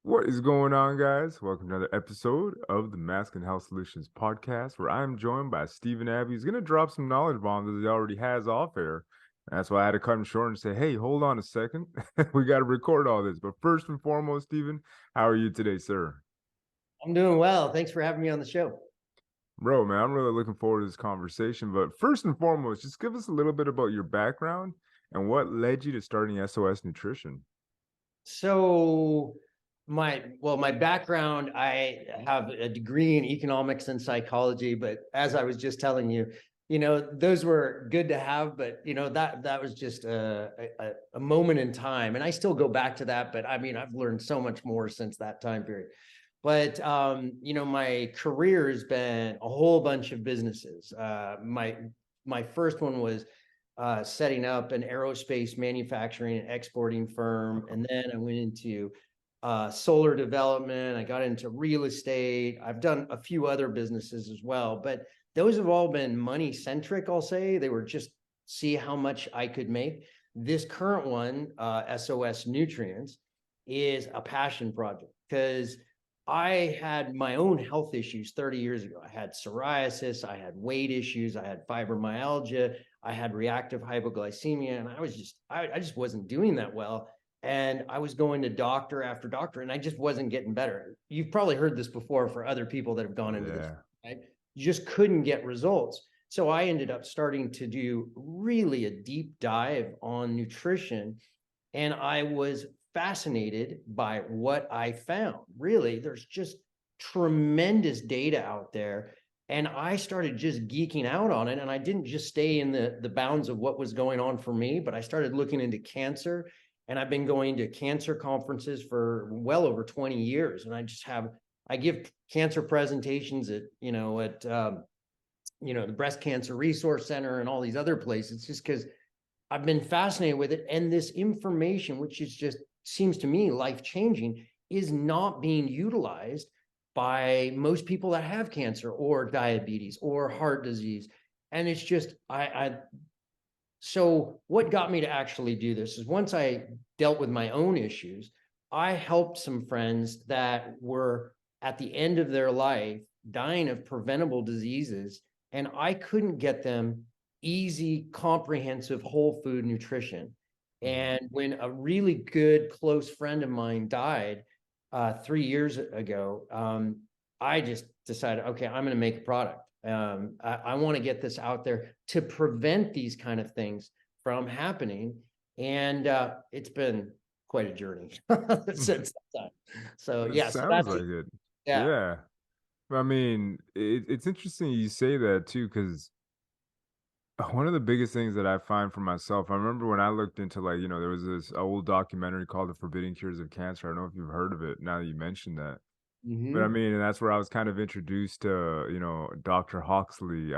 What is going on, guys? Welcome to another episode of the Mask and Health Solutions podcast, where I'm joined by Stephen Abbey. He's going to drop some knowledge bombs as he already has off air. That's why I had to cut him short and say, hey, hold on a second. We got to record all this. But first and foremost, Stephen, how are you today, sir? I'm doing well. Thanks for having me on the show. Bro, man, I'm really looking forward to this conversation. But first and foremost, just give us a little bit about your background and what led you to starting SOS Nutrition. So my background, I have a degree in economics and psychology, but as I was just telling you, those were good to have, but that was just a moment in time. And I still go back to that, but I mean, I've learned so much more since that time period. But my career has been a whole bunch of businesses. My first one was setting up an aerospace manufacturing and exporting firm, and then I went into solar development. I got into real estate. I've done a few other businesses as well, but those have all been money centric. I'll say they were just see how much I could make. This current one, SOS Nutrients, is a passion project because I had my own health issues 30 years ago. I had psoriasis, I had weight issues, I had fibromyalgia, I had reactive hypoglycemia, and I just wasn't doing that well. And I was going to doctor after doctor, and I just wasn't getting better. You've probably heard this before for other people that have gone into this, right? You just couldn't get results. So I ended up starting to do really a deep dive on nutrition, and I was fascinated by what I found. Really, there's just tremendous data out there. And I started just geeking out on it. And I didn't just stay in the bounds of what was going on for me, but I started looking into cancer. And I've been going to cancer conferences for well over 20 years. And I give cancer presentations at the Breast Cancer Resource Center and all these other places, just because I've been fascinated with it. And this information, which is just seems to me life-changing, is not being utilized by most people that have cancer or diabetes or heart disease. And it's just, so what got me to actually do this is once I dealt with my own issues, I helped some friends that were at the end of their life dying of preventable diseases, and I couldn't get them easy, comprehensive whole food nutrition. And when a really good close friend of mine died 3 years ago, I just decided, okay, I'm going to make a product. I want to get this out there to prevent these kind of things from happening. And it's been quite a journey since that time. So It yeah, so sounds that's like it. yeah. Yeah. I mean, it's interesting you say that too, because one of the biggest things that I find for myself, I remember when I looked into there was this old documentary called The Forbidden Cures of Cancer. I don't know if you've heard of it now that you mentioned that. But I Mm-hmm. mean, and that's where I was kind of introduced to, Dr. Hawksley,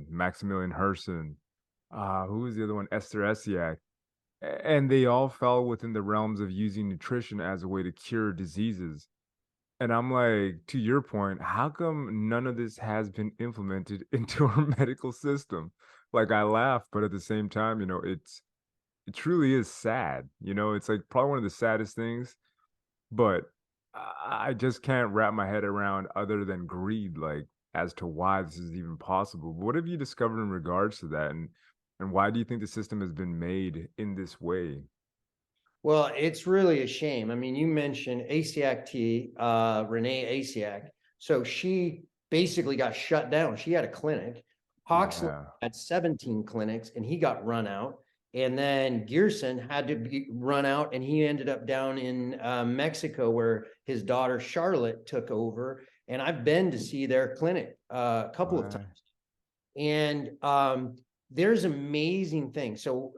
Maximilian Herson, who was the other one? Esther Esiak. And they all fell within the realms of using nutrition as a way to cure diseases. And I'm like, to your point, how come none of this has been implemented into our medical system? Like I laugh, but at the same time, it truly is sad. It's like probably one of the saddest things, but I just can't wrap my head around other than greed, like as to why this is even possible. What have you discovered in regards to that? And why do you think the system has been made in this way? Well, it's really a shame. I mean, you mentioned ASIAC T, Renee ASIAC. So she basically got shut down. She had a clinic. Huxley Yeah. had 17 clinics and he got run out. And then Gearson had to be run out and he ended up down in Mexico where his daughter Charlotte took over. And I've been to see their clinic a couple of Right. times. And there's amazing things. So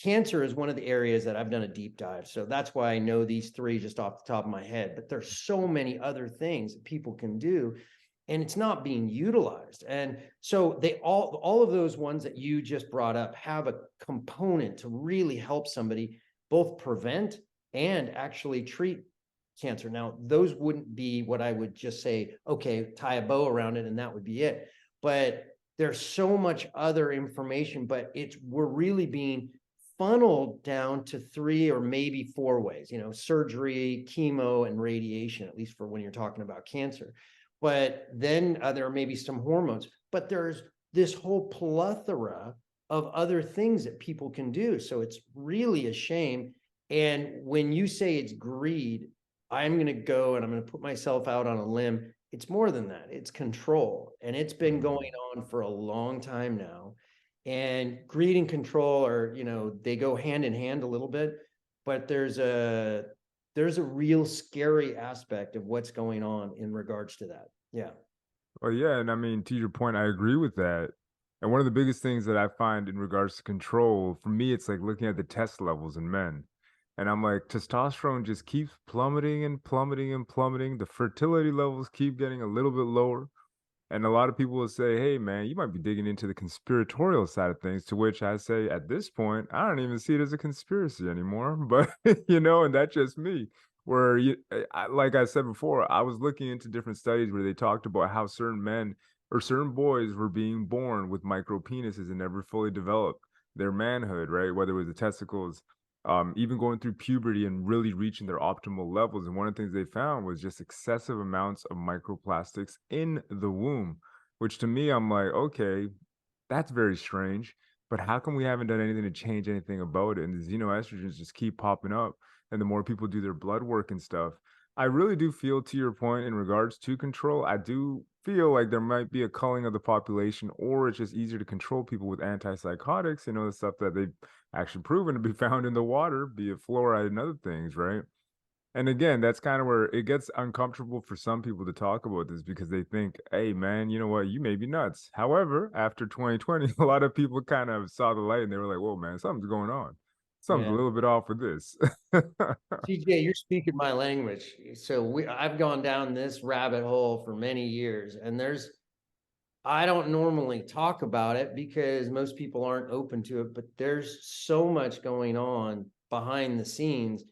cancer is one of the areas that I've done a deep dive. So that's why I know these three just off the top of my head. But there's so many other things that people can do, and it's not being utilized. And so they all of those ones that you just brought up have a component to really help somebody both prevent and actually treat cancer. Now, those wouldn't be what I would just say, okay, tie a bow around it and that would be it. But there's so much other information, but we're really being funneled down to 3 or maybe 4 ways, surgery, chemo, and radiation, at least for when you're talking about cancer. But then there are maybe some hormones, but there's this whole plethora of other things that people can do. So it's really a shame. And when you say it's greed, I'm going to go and I'm going to put myself out on a limb. It's more than that. It's control. And it's been going on for a long time now. And greed and control are, they go hand in hand a little bit, but there's a real scary aspect of what's going on in regards to that. Yeah. Well, yeah, and I mean, to your point, I agree with that. And one of the biggest things that I find in regards to control, for me, it's like looking at the test levels in men. And I'm like, testosterone just keeps plummeting and plummeting and plummeting. The fertility levels keep getting a little bit lower. And a lot of people will say, hey, man, you might be digging into the conspiratorial side of things, to which I say, at this point, I don't even see it as a conspiracy anymore. But, and that's just me. Where, like I said before, I was looking into different studies where they talked about how certain men or certain boys were being born with micro penises and never fully developed their manhood, right? Whether it was the testicles, even going through puberty and really reaching their optimal levels. And one of the things they found was just excessive amounts of microplastics in the womb, which to me, I'm like, okay, that's very strange. But how come we haven't done anything to change anything about it? And the xenoestrogens just keep popping up. And the more people do their blood work and stuff, I really do feel, to your point in regards to control, I do feel like there might be a culling of the population, or it's just easier to control people with antipsychotics, the stuff that they've actually proven to be found in the water, be it fluoride and other things, right? And again, that's kind of where it gets uncomfortable for some people to talk about this because they think, hey, man, you know what? You may be nuts. However, after 2020, a lot of people kind of saw the light and they were like, whoa, man, something's going on. Something's a Yeah. little bit off with this. CJ, you're speaking my language. So I've gone down this rabbit hole for many years, and I don't normally talk about it because most people aren't open to it, but there's so much going on behind the scenes.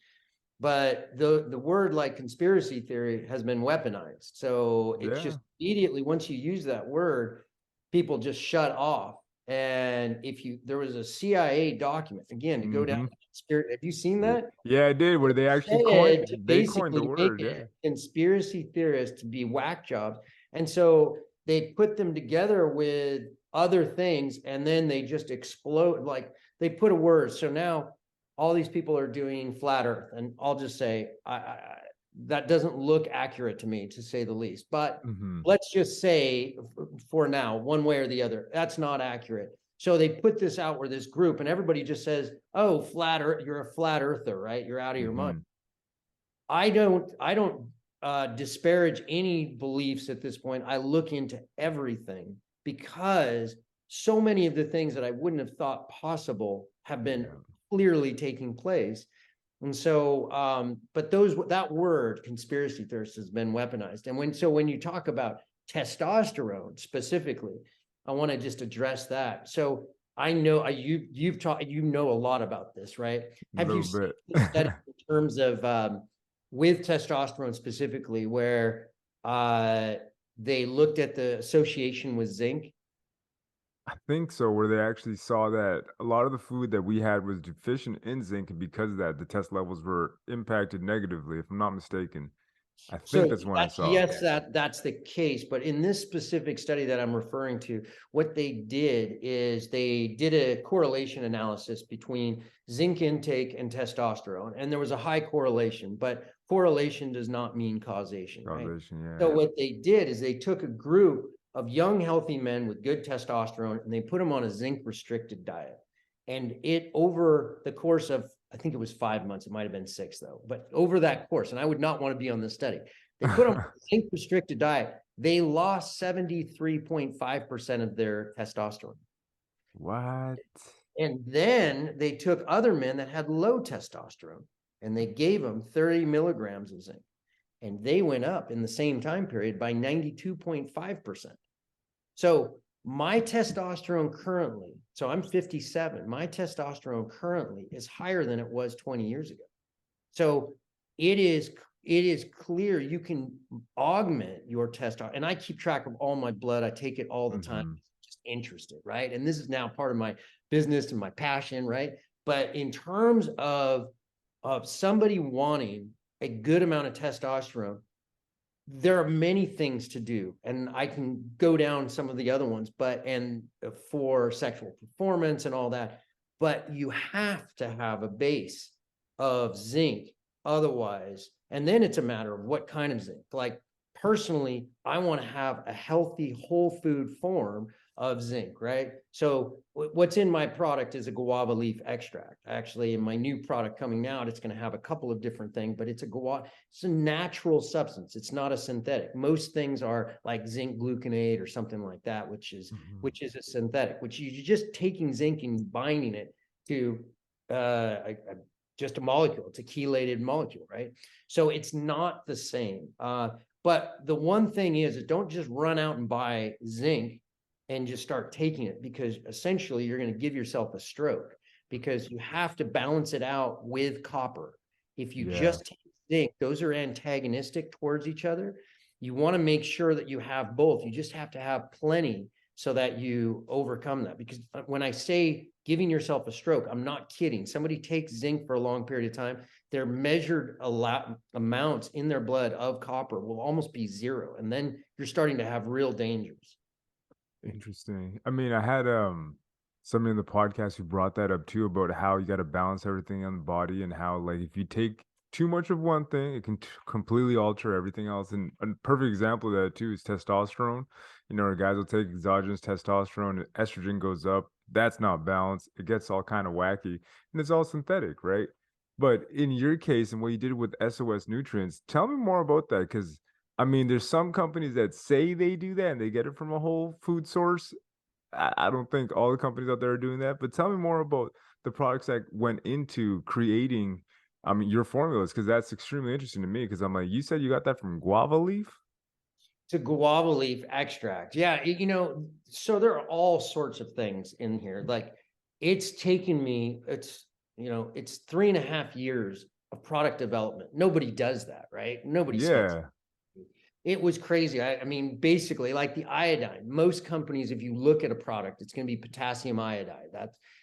But the word like conspiracy theory has been weaponized. So it's Yeah. just immediately, once you use that word, people just shut off. And there was a CIA document, again, to go down Hmm. the conspiracy. Have you seen Yeah. that? Yeah, I did. Where they actually Said to they coined the basically make word. it Yeah. conspiracy theorists to be whack jobs. And so they put them together with other things, and then they just explode. Like they put a word. So now all these people are doing flat earth. And I'll just say, that doesn't look accurate to me, to say the least. But Hmm. let's just say for now, one way or the other, that's not accurate. So they put this out where this group, and everybody just says, oh, flat earth, you're a flat earther, right? You're out of your mind. Hmm. I don't disparage any beliefs at this point. I look into everything because so many of the things that I wouldn't have thought possible have been Yeah. clearly taking place. And so, but that word conspiracy theorist has been weaponized. And when you talk about testosterone specifically, I want to just address that. So I know you've taught, a lot about this, right? A Have you little seen bit. the study in terms of with testosterone specifically, where they looked at the association with zinc? I think so, where they actually saw that a lot of the food that we had was deficient in zinc, and because of that, the test levels were impacted negatively, if I'm not mistaken. I think So that's when I that's, saw. yes, that's the case. But in this specific study that I'm referring to, what they did is they did a correlation analysis between zinc intake and testosterone, and there was a high correlation, but correlation does not mean causation, right? Causation, So yeah. what they did is they took a group of young, healthy men with good testosterone, and they put them on a zinc restricted diet. And it, over the course of, I think it was 5 months, it might have been 6 though, but over that course, and I would not want to be on this study, they put them on a zinc restricted diet. They lost 73.5% of their testosterone. What? And then they took other men that had low testosterone and they gave them 30 milligrams of zinc. And they went up in the same time period by 92.5%. So my testosterone currently, so I'm 57, my testosterone currently is higher than it was 20 years ago. So it is clear you can augment your testosterone. And I keep track of all my blood. I take it all the time. Mhm. Just interested, right? And this is now part of my business and my passion, right? But in terms of somebody wanting a good amount of testosterone, there are many things to do, and I can go down some of the other ones, and for sexual performance and all that, but you have to have a base of zinc otherwise, and then it's a matter of what kind of zinc. Like personally, I want to have a healthy whole food form of zinc, right? So what's in my product is a guava leaf extract. Actually, in my new product coming out, it's going to have a couple of different things, but it's a natural substance. It's not a synthetic. Most things are like zinc gluconate or something like that, which is a synthetic, which you're just taking zinc and binding it to just a molecule. It's a chelated molecule, right? So it's not the same. But the one thing is don't just run out and buy zinc and just start taking it, because essentially you're going to give yourself a stroke, because you have to balance it out with copper. If you Yeah. just take zinc, those are antagonistic towards each other. You want to make sure that you have both. You just have to have plenty so that you overcome that. Because when I say giving yourself a stroke, I'm not kidding. Somebody takes zinc for a long period of time, their measured amounts in their blood of copper will almost be zero. And then you're starting to have real dangers. Interesting. I mean, I had somebody in the podcast who brought that up too, about how you got to balance everything on the body, and how, like, if you take too much of one thing, it can completely alter everything else. And a perfect example of that too is testosterone. You know, guys will take exogenous testosterone, and estrogen goes up. That's not balanced. It gets all kind of wacky, and it's all synthetic, right? But in your case and what you did with SOS Nutrients, tell me more about that, because I mean, there's some companies that say they do that and they get it from a whole food source. I don't think all the companies out there are doing that. But tell me more about the products that went into creating, I mean, your formulas, because that's extremely interesting to me. Because I'm like, you said you got that from guava leaf? To guava leaf extract. Yeah, so there are all sorts of things in here. Like it's taken me, it's 3.5 years of product development. Nobody does that, right? Nobody spends. Yeah. It was crazy. I mean, basically, like the iodine. Most companies, if you look at a product, it's going to be potassium iodide.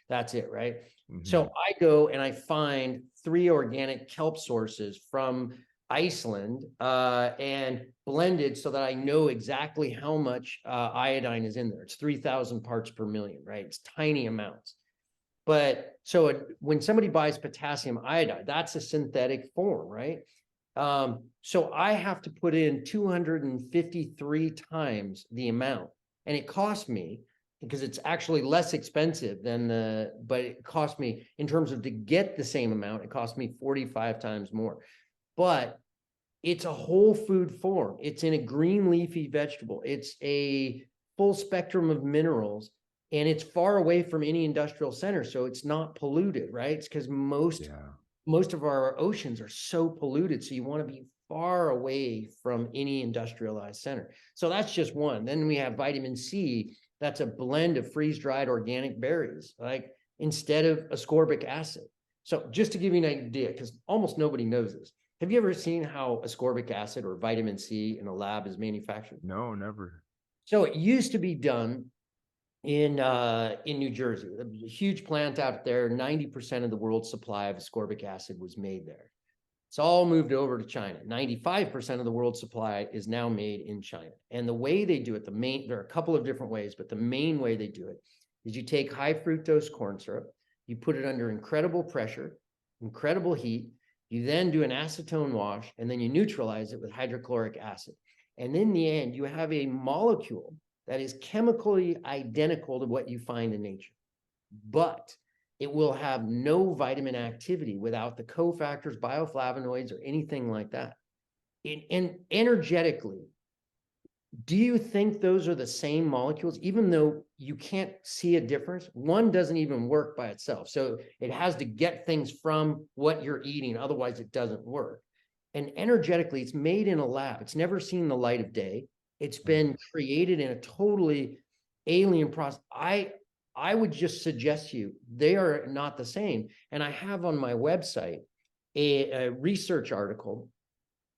That's it, right? So Hmm. I go and I find 3 organic kelp sources from Iceland and blended so that I know exactly how much iodine is in there. It's 3,000 parts per million, right? It's tiny amounts. But so when somebody buys potassium iodide, that's a synthetic form, right? So I have to put in 253 times the amount, and it cost me, because it's actually less expensive than but it cost me, in terms of to get the same amount, it cost me 45 times more. But it's a whole food form. It's in a green leafy vegetable. It's a full spectrum of minerals, and it's far away from any industrial center, so it's not polluted, right? It's because Yeah. most of our oceans are so polluted, so you want to be far away from any industrialized center. So that's just one. Then we have vitamin C. That's a blend of freeze-dried organic berries, like instead of ascorbic acid. So just to give you an idea, because almost nobody knows this, have you ever seen how ascorbic acid or vitamin C in a lab is manufactured? No, never. So it used to be done in New Jersey. There was a huge plant out there. 90% of the world's supply of ascorbic acid was made there. It's all moved over to China. 95% of the world's supply is now made in China. And the way they do it, there are a couple of different ways, but the main way they do it is you take high fructose corn syrup, you put it under incredible pressure, incredible heat, you then do an acetone wash, and then you neutralize it with hydrochloric acid. And in the end, you have a molecule that is chemically identical to what you find in nature, but it will have no vitamin activity without the cofactors, bioflavonoids, or anything like that. And energetically, do you think those are the same molecules, even though you can't see a difference? One doesn't even work by itself. So it has to get things from what you're eating. Otherwise, it doesn't work. And energetically, it's made in a lab. It's never seen the light of day. It's been created in a totally alien process. I would just suggest to you, they are not the same. And I have on my website a research article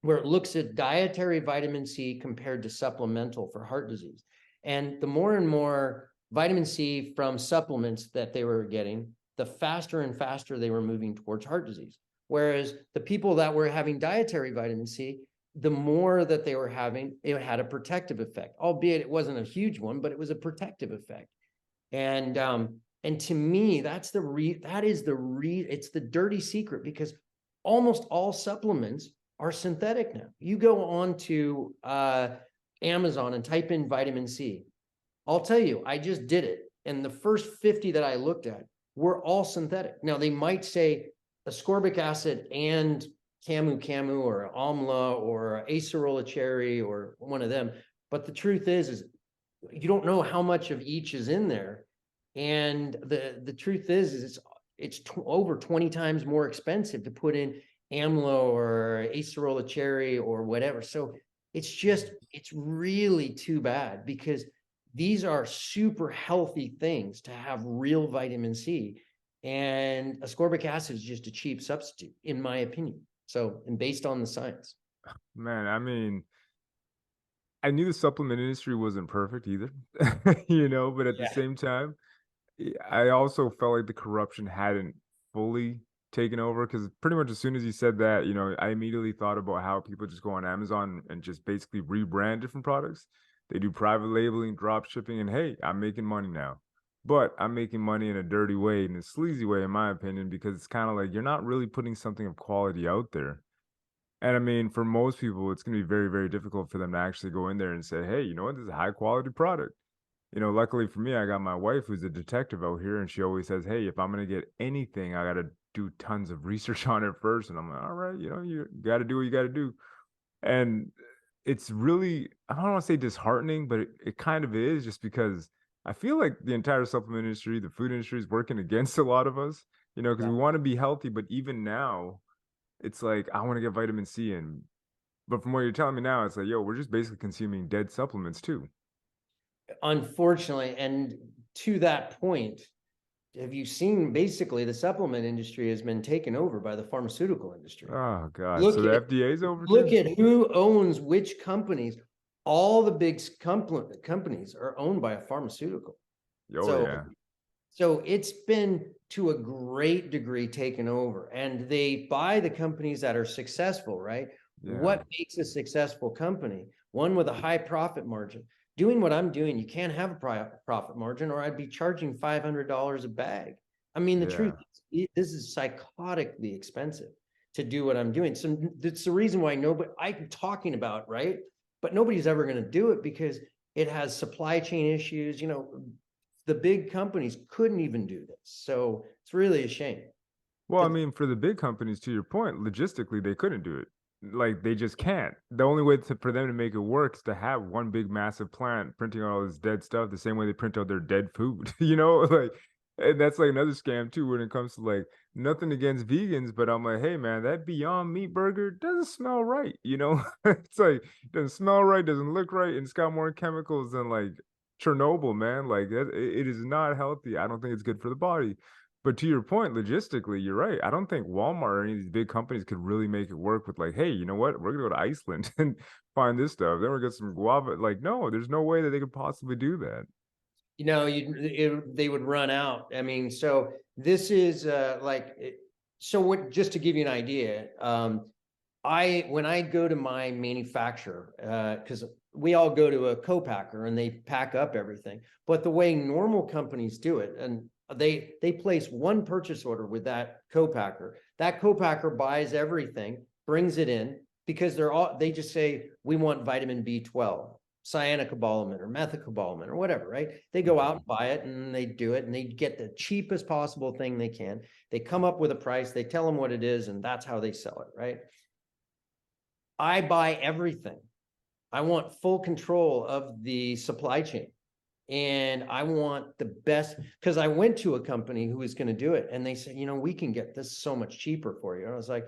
where it looks at dietary vitamin C compared to supplemental for heart disease. And the more and more vitamin C from supplements that they were getting, the faster and faster they were moving towards heart disease. Whereas the people that were having dietary vitamin C, the more that they were having, it had a protective effect, albeit it wasn't a huge one, but it was a protective effect. And to me, it's the dirty secret, because almost all supplements are synthetic now. You go on to Amazon and type in vitamin C. I'll tell you, I just did it. And the first 50 that I looked at were all synthetic. Now, they might say ascorbic acid and camu or amla or acerola cherry or one of them. But the truth is you don't know how much of each is in there. And the truth is it's over 20 times more expensive to put in amla or acerola cherry or whatever. So it's really too bad, because these are super healthy things to have real vitamin C, and ascorbic acid is just a cheap substitute, in my opinion. So, and based on the science. Man, I mean, I knew the supplement industry wasn't perfect either, but at the Yeah. same time, I also felt like the corruption hadn't fully taken over, because pretty much as soon as you said that, I immediately thought about how people just go on Amazon and just basically rebrand different products. They do private labeling, drop shipping, and hey, I'm making money now. But I'm making money in a dirty way, in a sleazy way, in my opinion, because it's kind of like you're not really putting something of quality out there. And I mean, for most people, it's going to be very, very difficult for them to actually go in there and say, hey, you know what, this is a high quality product. Luckily for me, I got my wife who's a detective out here, and she always says, "Hey, if I'm gonna get anything, I gotta do tons of research on it first." And I'm like, "All right, you gotta do what you gotta do." And it's really, I don't want to say disheartening, but it kind of is, just because I feel like the entire supplement industry, the food industry, is working against a lot of us. Because Yeah. we want to be healthy, but even now, it's like I want to get vitamin C in. But from what you're telling me now, it's like, yo, we're just basically consuming dead supplements too. Unfortunately, and to that point, have you seen basically the supplement industry has been taken over by the pharmaceutical industry? Oh God. So Look the at FDA is over look too? at who owns which companies. All the big companies are owned by a pharmaceutical. Oh So yeah. so it's been to a great degree taken over, and they buy the companies that are successful, right? Yeah. What makes a successful company? One with a high profit margin. Doing what I'm doing, you can't have a profit margin, or I'd be charging $500 a bag. I mean, the truth Yeah. is, this is psychotically expensive to do what I'm doing. So that's the reason why nobody, I'm talking about, right? But nobody's ever going to do it, because it has supply chain issues. The big companies couldn't even do this. So it's really a shame. Well, I But mean, for the big companies, to your point, logistically, they couldn't do it. Like, they just can't. The only way for them to make it work is to have one big, massive plant printing all this dead stuff the same way they print out their dead food, Like, and that's like another scam too when it comes to like nothing against vegans, but I'm like, hey man, that Beyond Meat burger doesn't smell right, It's like it doesn't smell right, doesn't look right, and it's got more chemicals than like Chernobyl, man. Like it is not healthy. I don't think it's good for the body. But to your point, logistically, you're right. I don't think Walmart or any of these big companies could really make it work with like, hey, you know what? We're gonna go to Iceland and find this stuff. Then we're gonna get some guava. Like, no, there's no way that they could possibly do that. they would run out. I mean, so this is so what, just to give you an idea, when I go to my manufacturer, because we all go to a co-packer and they pack up everything, but the way normal companies do it, and they place one purchase order with that co-packer. That co-packer buys everything, brings it in, because they just say, we want vitamin B12, cyanocobalamin or methocobalamin or whatever, right? They go out Mhm. and buy it and they do it, and they get the cheapest possible thing they can. They come up with a price, they tell them what it is, and that's how they sell it, right? I buy everything. I want full control of the supply chain. And I want the best, because I went to a company who was going to do it, and they said, we can get this so much cheaper for you. And I was like,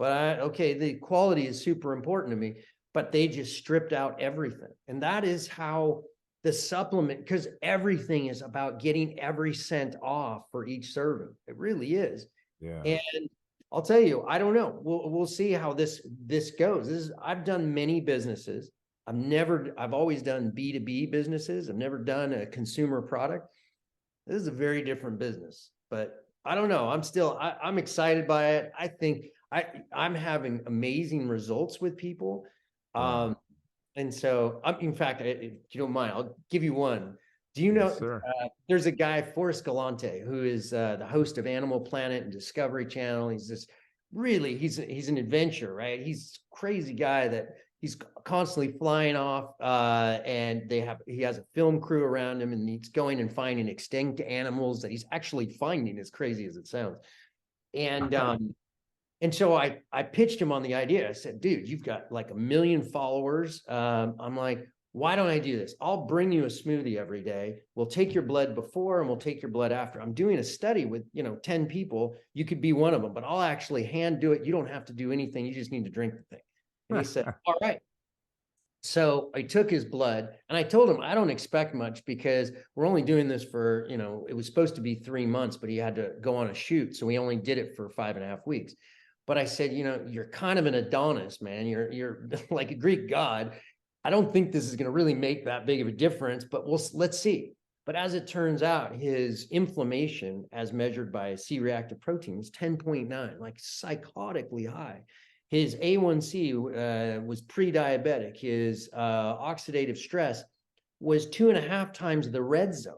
okay, the quality is super important to me, but they just stripped out everything. And that is how the supplement, because everything is about getting every cent off for each serving. It really is. Yeah. And I'll tell you, I don't know. We'll see how this goes. I've done many businesses. I've always done B2B businesses. I've never done a consumer product. This is a very different business, but I don't know. I'm excited by it. I think I'm having amazing results with people. Wow. Um, and so in fact, if you don't mind, I'll give you one. Do you Yes, know, sir. there's a guy, Forrest Galante, who is the host of Animal Planet and Discovery Channel. He's this really, he's an adventure, right? He's a crazy guy that he's constantly flying off, and he has a film crew around him, and he's going and finding extinct animals that he's actually finding, as crazy as it sounds. And and so I pitched him on the idea. I said, dude, you've got like 1 million followers. I'm like, why don't I do this? I'll bring you a smoothie every day. We'll take your blood before and we'll take your blood after. I'm doing a study with, 10 people. You could be one of them, but I'll actually hand do it. You don't have to do anything. You just need to drink the thing. And he said, all right. So I took his blood and I told him, I don't expect much because we're only doing this for, it was supposed to be 3 months, but he had to go on a shoot. So we only did it for 5.5 weeks. But I said, you're kind of an Adonis, man. You're like a Greek god. I don't think this is going to really make that big of a difference, but let's see. But as it turns out, his inflammation, as measured by C-reactive protein, was 10.9, like psychotically high. His A1C was pre-diabetic. His oxidative stress was 2.5 times the red zone.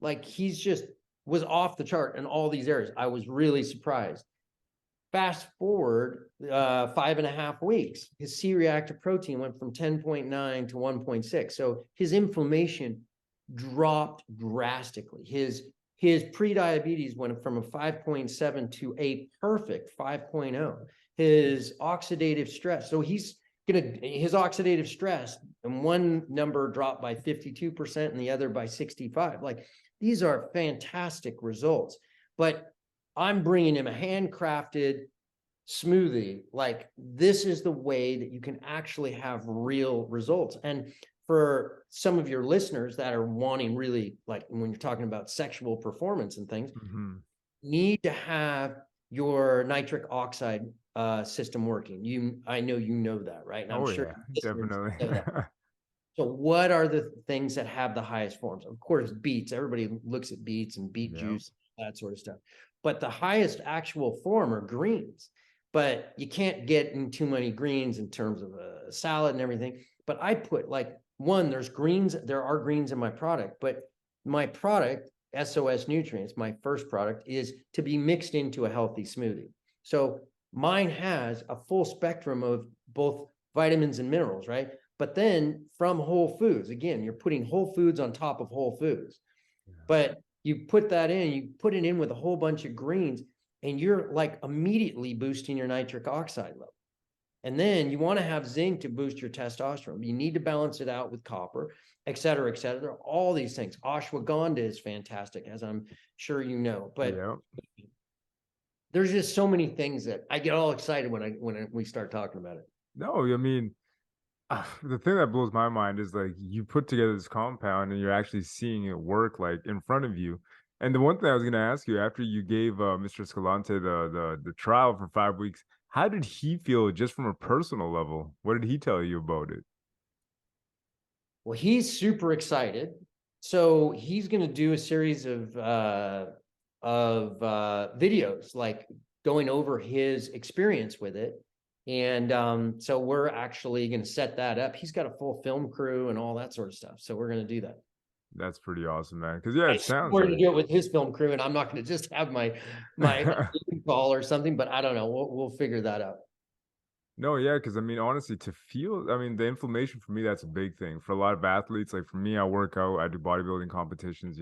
Like he's just was off the chart in all these areas. I was really surprised. Fast forward 5.5 weeks, his C-reactive protein went from 10.9 to 1.6. So his inflammation dropped drastically. His pre-diabetes went from a 5.7 to a perfect 5.0. His oxidative stress. So his oxidative stress, and one number dropped by 52% and the other by 65. Like these are fantastic results. But I'm bringing him a handcrafted smoothie. Like this is the way that you can actually have real results. And for some of your listeners that are wanting really, like when you're talking about sexual performance and things, need to have your nitric oxide system working. I know you know that, right? And I'm Oh sure yeah, listeners definitely. know that. So what are the things that have the highest forms? Of course, beets. Everybody looks at beets and beet Yep. juice, that sort of stuff. But the highest actual form are greens. But you can't get in too many greens in terms of a salad and everything. But I put like there's greens. There are greens in my product, but my product, SOS Nutrients, my first product, is to be mixed into a healthy smoothie. So mine has a full spectrum of both vitamins and minerals, right? But then from whole foods, again, you're putting whole foods on top of whole foods. Yeah. But you put it in with a whole bunch of greens, and you're like immediately boosting your nitric oxide level. And then you want to have zinc to boost your testosterone. You need to balance it out with copper, et cetera, et cetera. There are all these things. Ashwagandha is fantastic, as I'm sure you know. But Yep. there's just so many things that I get all excited when we start talking about it. No, I mean, the thing that blows my mind is like you put together this compound and you're actually seeing it work like in front of you. And the one thing I was going to ask you after you gave Mr. Escalante the trial for 5 weeks, how did he feel just from a personal level? What did he tell you about it? Well, he's super excited. So he's going to do a series of videos, like going over his experience with it. And so we're actually going to set that up. He's got a full film crew and all that sort of stuff. So we're going to do that. That's pretty awesome, man. Because yeah, I it sounds swore to like. do it with his film crew, and I'm not going to just have my call or something. But I don't know. We'll figure that out. No, yeah, because I mean, honestly, to feel, I mean, the inflammation for me, that's a big thing. For a lot of athletes, like for me, I work out, I do bodybuilding competitions,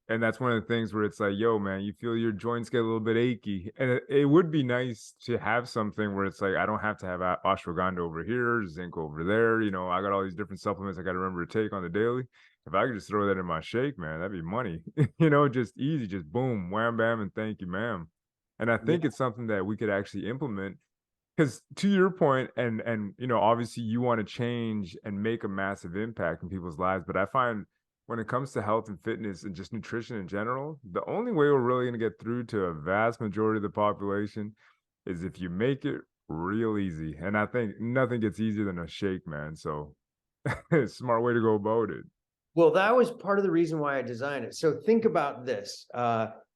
and that's one of the things where it's like, yo, man, you feel your joints get a little bit achy. And it would be nice to have something where it's like, I don't have to have ashwagandha over here, zinc over there. I got all these different supplements I got to remember to take on the daily. If I could just throw that in my shake, man, that'd be money. Just easy, just boom, wham, bam, and thank you, ma'am. And I Yeah. think it's something that we could actually implement because to your point, and obviously you want to change and make a massive impact in people's lives, but I find when it comes to health and fitness and just nutrition in general, the only way we're really going to get through to a vast majority of the population is if you make it real easy. And I think nothing gets easier than a shake, man. So smart way to go about it. Well, that was part of the reason why I designed it. So think about this.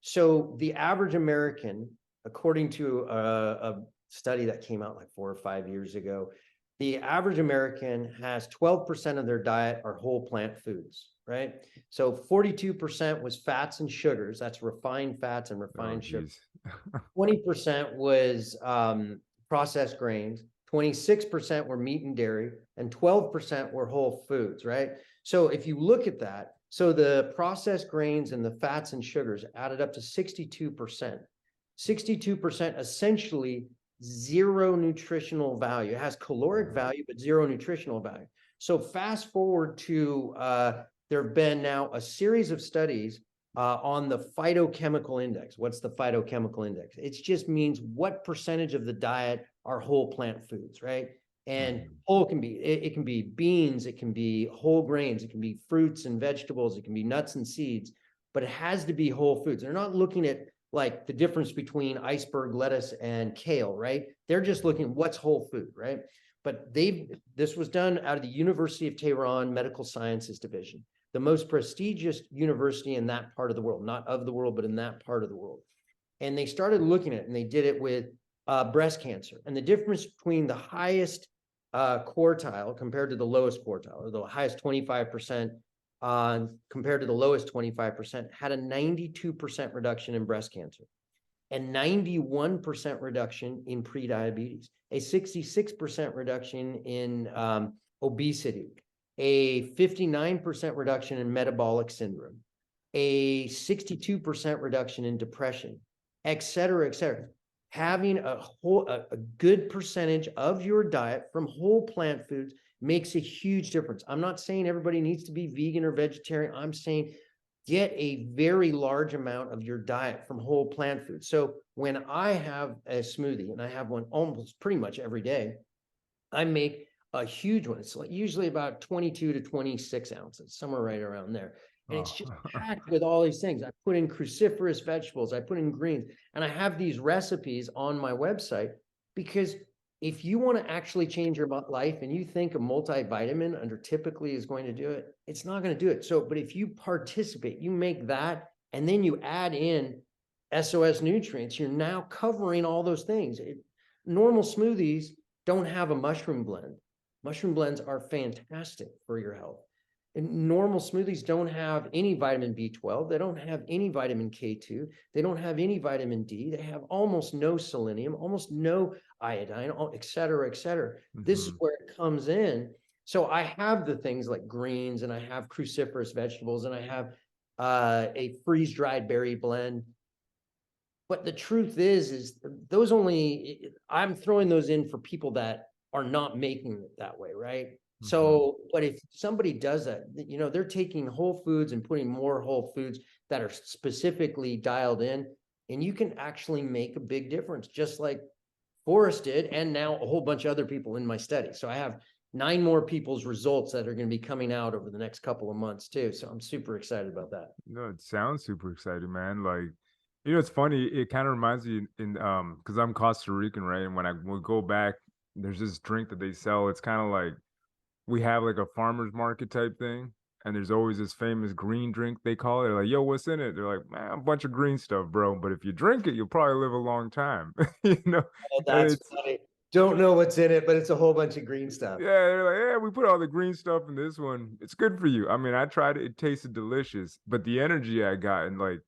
So the average American, according to a study that came out like 4 or 5 years ago, the average American has 12% of their diet are whole plant foods, right? So 42% was fats and sugars. That's refined fats and Oh, refined sugar. geez. 20% was processed grains, 26% were meat and dairy, and 12% were whole foods, right? So if you look at that, so the processed grains and the fats and sugars added up to 62%. 62% essentially zero nutritional value. It has caloric value, but zero nutritional value. So fast forward to there have been now a series of studies on the phytochemical index. What's the phytochemical index? It just means what percentage of the diet are whole plant foods, right? And Mhm. whole can be, it can be beans, it can be whole grains, it can be fruits and vegetables, it can be nuts and seeds, but it has to be whole foods. They're not looking at like the difference between iceberg lettuce and kale, right? They're just looking at what's whole food, right? But this was done out of the University of Tehran Medical Sciences Division, the most prestigious university in that part of the world, not of the world, but in that part of the world. And they started looking at it, and they did it with breast cancer. And the difference between the highest quartile compared to the lowest quartile, or the highest 25% compared to the lowest 25%, had a 92% reduction in breast cancer and 91% reduction in prediabetes, a 66% reduction in obesity, a 59% reduction in metabolic syndrome, a 62% reduction in depression, et cetera, et cetera. Having a good percentage of your diet from whole plant foods makes a huge difference. I'm not saying everybody needs to be vegan or vegetarian. I'm saying get a very large amount of your diet from whole plant foods. So when I have a smoothie, and I have one almost pretty much every day, I make a huge one. It's like usually about 22 to 26 ounces, somewhere right around there. And it's Oh. just packed with all these things. I put in cruciferous vegetables, I put in greens, and I have these recipes on my website because if you want to actually change your life and you think a multivitamin under typically is going to do it, it's not going to do it. So, but if you participate, you make that, and then you add in SOS nutrients, you're now covering all those things. Normal smoothies don't have a mushroom blend. Mushroom blends are fantastic for your health. And normal smoothies don't have any vitamin B12. They don't have any vitamin K2. They don't have any vitamin D. They have almost no selenium, almost no iodine, et cetera, et cetera. This is Mhm. where it comes in. So I have the things like greens, and I have cruciferous vegetables, and I have a freeze-dried berry blend. But the truth is those only, I'm throwing those in for people that are not making it that way, right? Mhm. So, but if somebody does that, they're taking whole foods and putting more whole foods that are specifically dialed in, and you can actually make a big difference, just like Forrest did, and now a whole bunch of other people in my study. So I have 9 more people's results that are going to be coming out over the next couple of months too. So I'm super excited about that. No, it sounds super exciting, man. Like, it's funny. It kind of reminds me because I'm Costa Rican, right? And when I would go back, there's this drink that they sell. It's kind of like we have like a farmer's market type thing, and there's always this famous green drink they call it. They're like, yo, what's in it? They're like, man, a bunch of green stuff, bro. But if you drink it, you'll probably live a long time. you know, Oh, and that's it's funny. Don't know what's in it, but it's a whole bunch of green stuff. yeah, they're like, yeah, we put all the green stuff in this one. It's good for you. I mean, I tried it, it tasted delicious, but the energy I got and like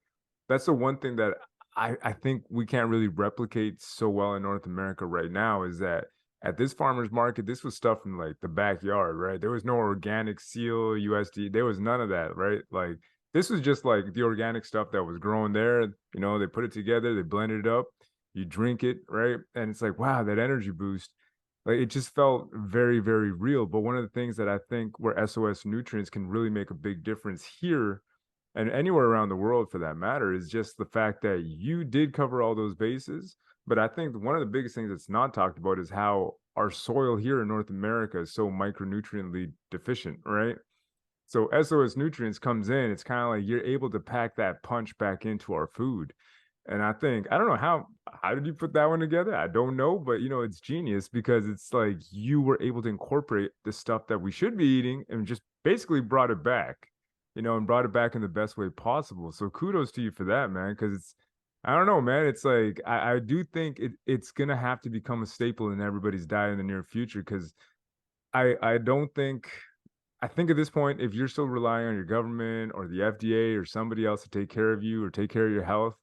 that's the one thing that I think we can't really replicate so well in North America right now is that at this farmer's market, this was stuff from like the backyard, right? There was no organic seal, USD, there was none of that, right? Like this was just like the organic stuff that was growing there. They put it together, they blended it up, you drink it, right? And it's like, wow, that energy boost. Like it just felt very, very real. But one of the things that I think where SOS nutrients can really make a big difference here and anywhere around the world for that matter is just the fact that you did cover all those bases. But I think one of the biggest things that's not talked about is how our soil here in North America is so micronutriently deficient, right? So SOS nutrients comes in, it's kind of like you're able to pack that punch back into our food. And I think I don't know how did you put that one together? I don't know, but it's genius because it's like you were able to incorporate the stuff that we should be eating and just basically brought it back. and brought it back in the best way possible. So kudos to you for that, man. Because I don't know, man. It's like I do think it's gonna have to become a staple in everybody's diet in the near future. Because I don't think I think at this point, if you're still relying on your government or the FDA or somebody else to take care of you or take care of your health,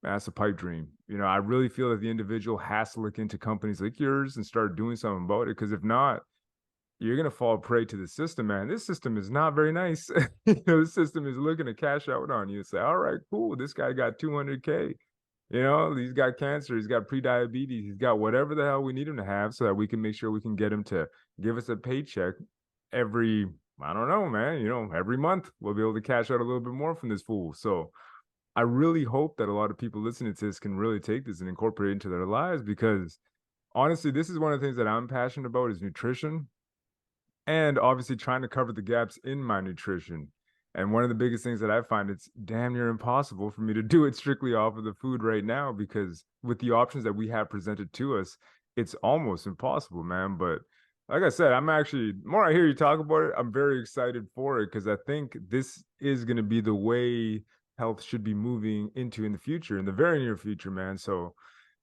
that's a pipe dream. I really feel that the individual has to look into companies like yours and start doing something about it. Because if not, you're gonna fall prey to the system, man. This system is not very nice. The system is looking to cash out on you and say, "All right, cool. This guy got 200K. He's got cancer. He's got pre-diabetes. He's got whatever the hell we need him to have, so that we can make sure we can get him to give us a paycheck every. I don't know, man. Every month we'll be able to cash out a little bit more from this fool." So I really hope that a lot of people listening to this can really take this and incorporate it into their lives because honestly, this is one of the things that I'm passionate about is nutrition and obviously trying to cover the gaps in my nutrition. And one of the biggest things that I find it's damn near impossible for me to do it strictly off of the food right now because with the options that we have presented to us, it's almost impossible, man. But like I said, I'm actually more I hear you talk about it, I'm very excited for it because I think this is going to be the way health should be moving into in the future, in the very near future, man. So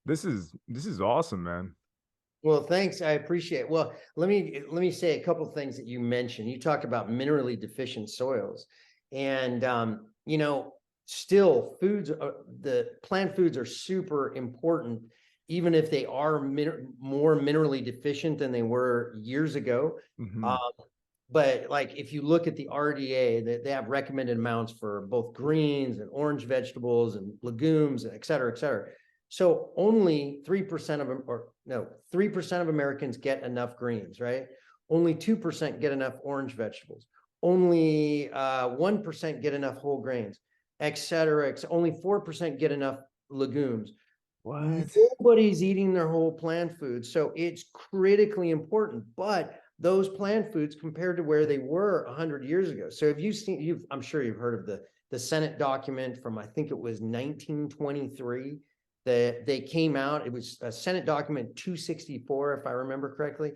this is awesome, man. Well, thanks. I appreciate it. Well, let me say a couple things that you mentioned. You talked about minerally deficient soils, and still foods. The plant foods are super important, even if they are more minerally deficient than they were years ago. Hmm. Um, but like if you look at the RDA, they have recommended amounts for both greens and orange vegetables and legumes, et cetera, et cetera. So only 3% of them, or no, 3% of Americans get enough greens, right? Only 2% get enough orange vegetables. Only 1% get enough whole grains, et cetera. Only 4% get enough legumes. What? Nobody's eating their whole plant food. So it's critically important. But those plant foods compared to where they were 100 years ago. So if you've seen, I'm sure you've heard of the Senate document from, I think it was 1923 that they came out. It was a Senate document 264, if I remember correctly.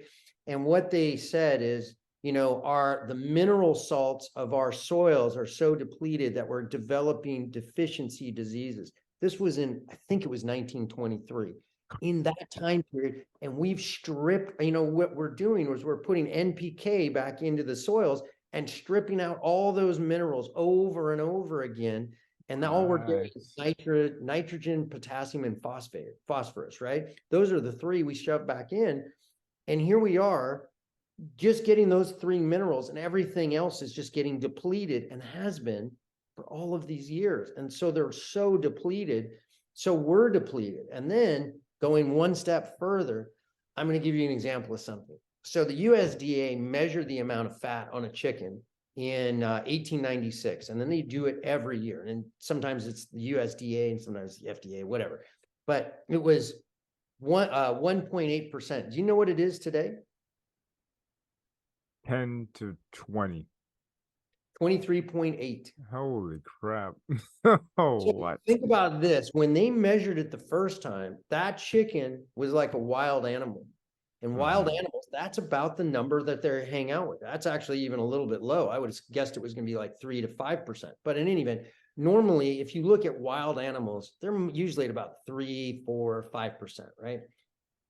And what they said is, the mineral salts of our soils are so depleted that we're developing deficiency diseases. This was I think it was 1923. In that time period, and we've stripped, what we're doing was we're putting NPK back into the soils and stripping out all those minerals over and over again. And now all we're getting is What? nitrogen, potassium, and phosphorus, right? Those are the three we shove back in. And here we are just getting those three minerals, and everything else is just getting depleted and has been for all of these years. And so they're so depleted. So we're depleted. And then going one step further, I'm going to give you an example of something. So the USDA measured the amount of fat on a chicken in 1896, and then they do it every year. And sometimes it's the USDA and sometimes the FDA, whatever. But it was 1.8%. Do you know what it is today? 10 to 20. 23.8. Holy crap. Oh, So what? think about this. When they measured it the first time, that chicken was like a wild animal. And wild Mhm. animals, that's about the number that they hang out with. That's actually even a little bit low. I would have guessed it was going to be like 3 to 5%. But in any event, normally, if you look at wild animals, they're usually at about 3, 4, 5%, right?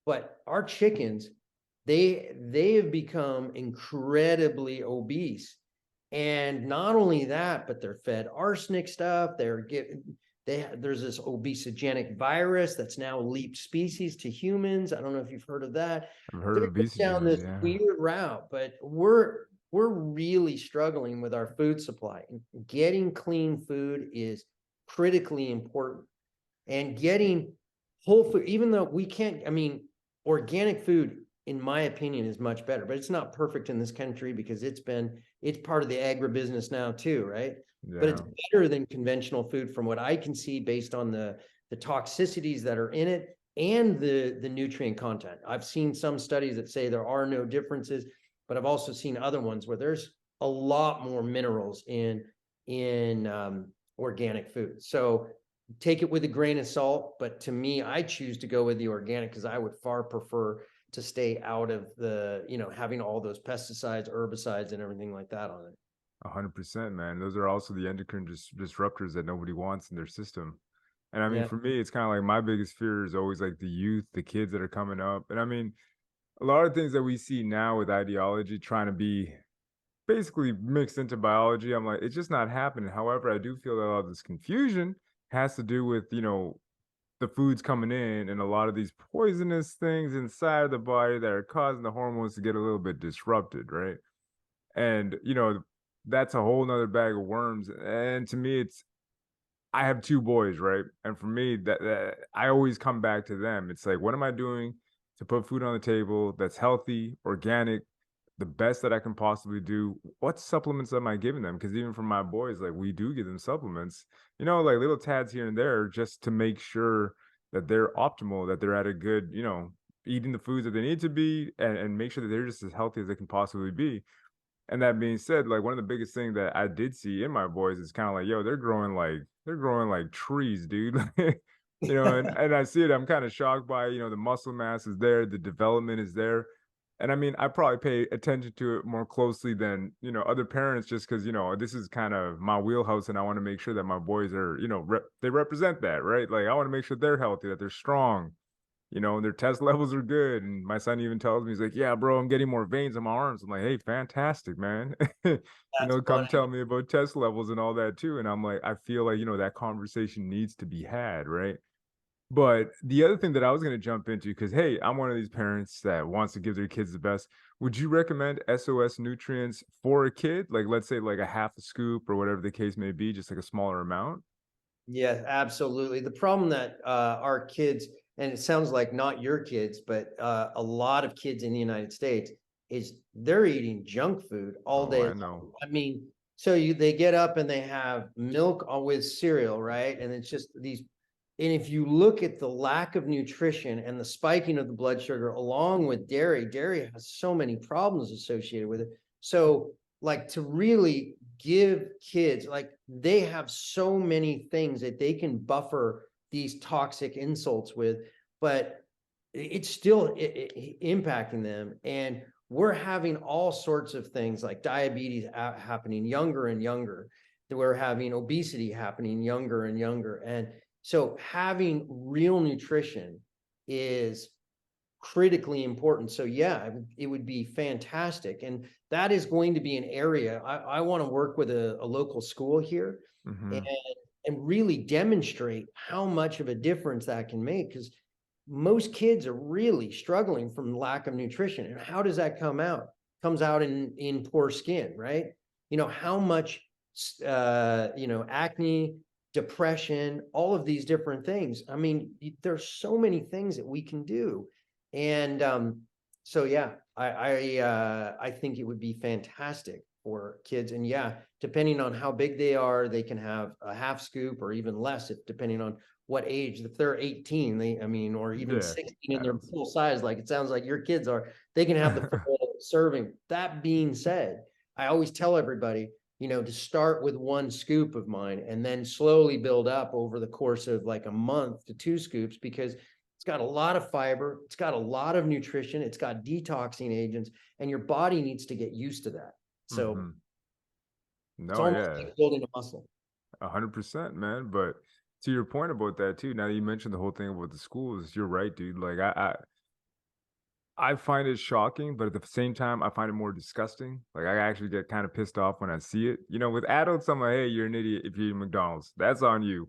But our chickens, they have become incredibly obese. And not only that, but they're fed arsenic stuff. There's this obesogenic virus that's now leaped species to humans. I don't know if you've heard of that. I've heard They're of down obesogens, this yeah. weird route, but we're really struggling with our food supply. Getting clean food is critically important. And getting whole food, even though we can't, organic food, in my opinion, is much better, but it's not perfect in this country because it's part of the agribusiness now too, right? But it's Yeah. better than conventional food from what I can see based on the toxicities that are in it and the nutrient content. I've seen some studies that say there are no differences, but I've also seen other ones where there's a lot more minerals in organic food. So take it with a grain of salt, but to me, I choose to go with the organic because I would far prefer to stay out of having all those pesticides, herbicides, and everything like that on it. 100%, man. Those are also the endocrine disruptors that nobody wants in their system. And I mean, Yeah. for me, it's kind of like my biggest fear is always like the youth, the kids that are coming up. And I mean, a lot of things that we see now with ideology trying to be basically mixed into biology, I'm like, it's just not happening. However, I do feel that a lot of this confusion has to do with, the foods coming in and a lot of these poisonous things inside of the body that are causing the hormones to get a little bit disrupted, right? And, that's a whole nother bag of worms. And to me, I have 2 boys, right? And for me, that I always come back to them. It's like, what am I doing to put food on the table that's healthy, organic, the best that I can possibly do? What supplements am I giving them? Because even for my boys, like, we do give them supplements, like little tads here and there just to make sure that they're optimal, that they're at a good, eating the foods that they need to be and make sure that they're just as healthy as they can possibly be. And that being said, like, one of the biggest things that I did see in my boys is kinda like, yo, they're growing like trees, dude. And I see it, I'm kinda shocked by, the muscle mass is there, the development is there. And I mean, I probably pay attention to it more closely than, other parents just because this is kind of my wheelhouse, and I wanna make sure that my boys are, they represent that, right? Like, I wanna make sure they're healthy, that they're strong, their test levels are good. And my son even tells me, he's like, yeah, bro, I'm getting more veins in my arms. I'm like, hey, fantastic, man. That's Come funny. tell me about test levels and all that too. And I'm like, I feel like, that conversation needs to be had, right? But the other thing that I was going to jump into, because hey, I'm one of these parents that wants to give their kids the best. Would you recommend SOS nutrients for a kid? Like, let's say like a half a scoop or whatever the case may be, just like a smaller amount? Yeah, absolutely. The problem that our kids, and it sounds like not your kids, but a lot of kids in the United States, is they're eating junk food all Oh, day I know. long. I mean, so they get up and they have milk with cereal, right? And it's just these. And if you look at the lack of nutrition and the spiking of the blood sugar, along with dairy, dairy has so many problems associated with it. So, like, to really give kids, like, they have so many things that they can buffer these toxic insults with, but it's still impacting them. And we're having all sorts of things like diabetes happening younger and younger. We're having obesity happening younger and younger. And so having real nutrition is critically important. So yeah, it would be fantastic. And that is going to be an area I want to work with a local school here and Hmm. and really demonstrate how much of a difference that can make, because most kids are really struggling from lack of nutrition. And how does that come out? Comes out in poor skin, right? How much acne, depression, all of these different things. I mean, there's so many things that we can do. And so yeah, I think it would be fantastic for kids. And yeah, depending on how big they are, they can have a half scoop or even less, if depending on what age. If they're 18, I mean, or even Yeah. 16 and they're That's full size, like it sounds like your kids are, they can have the full serving. That being said, I always tell everybody, to start with one scoop of mine and then slowly build up over the course of like a month to 2 scoops, because it's got a lot of fiber, it's got a lot of nutrition, it's got detoxing agents, and your body needs to get used to that. So Mhm. it's No, almost yeah. like building a muscle. 100%, man. But to your point about that too, now that you mentioned the whole thing about the schools, you're right, dude. Like I find it shocking, but at the same time, I find it more disgusting. Like I actually get kind of pissed off when I see it. With adults, I'm like, hey, you're an idiot if you eat McDonald's. That's on you.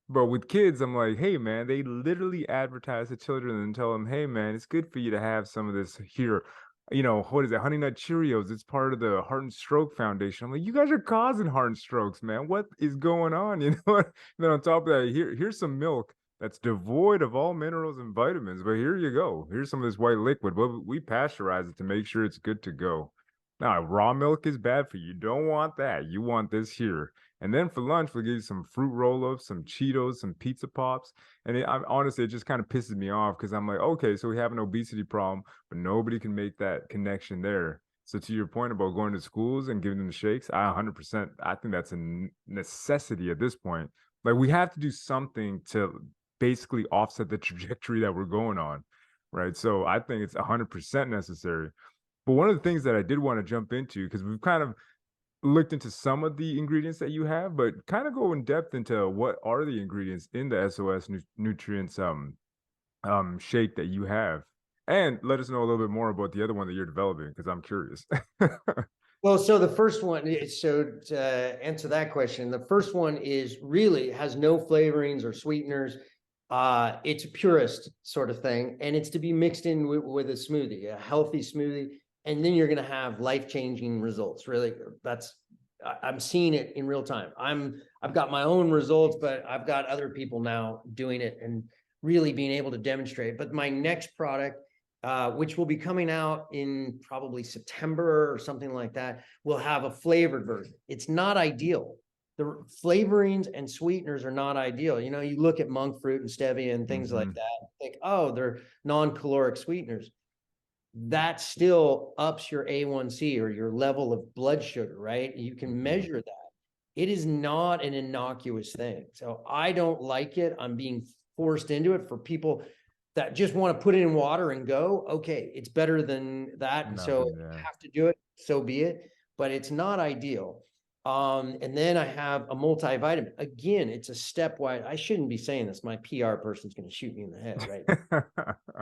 But with kids, I'm like, hey man, they literally advertise to children and tell them, hey man, it's good for you to have some of this here. What is it? Honey Nut Cheerios. It's part of the Heart and Stroke Foundation. I'm like, you guys are causing heart and strokes, man. What is going on? And then on top of that, here's some milk that's devoid of all minerals and vitamins. But here you go. Here's some of this white liquid. But we pasteurize it to make sure it's good to go. Now, raw milk is bad for you. You don't want that. You want this here. And then for lunch, we'll give you some fruit roll-ups, some Cheetos, some pizza pops. And honestly, it just kind of pisses me off because I'm like, okay, so we have an obesity problem, but nobody can make that connection there. So to your point about going to schools and giving them the shakes, I 100%, I think that's a necessity at this point. Like we have to do something to basically offset the trajectory that we're going on, right? So I think it's 100% necessary. But one of the things that I did want to jump into, because we've kind of looked into some of the ingredients that you have, but kind of go in depth into what are the ingredients in the SOS nutrients shake that you have, and let us know a little bit more about the other one that you're developing because I'm curious. Well, so the first one is, so to answer that question, the first one is really has no flavorings or sweeteners. It's a purist sort of thing, and it's to be mixed in with a smoothie, a healthy smoothie, and then you're going to have life-changing results. Really, I'm seeing it in real time. I've got my own results, but I've got other people now doing it and really being able to demonstrate. But my next product, which will be coming out in probably September or something like that, will have a flavored version. It's not ideal. The flavorings and sweeteners are not ideal. You know, you look at monk fruit and stevia and things like Hmm. that, think, oh, they're non-caloric sweeteners. That still ups your A1C or your level of blood sugar, right? You can Hmm. measure that. It is not an innocuous thing. So I don't like it. I'm being forced into it for people that just want to put it in water and go. Okay, it's better than that. And so if Nothing. you Yeah. have to do it, so be it. But it's not ideal. And then I have a multivitamin. Again, it's a stepwise. I shouldn't be saying this. My PR person's going to shoot me in the head, right?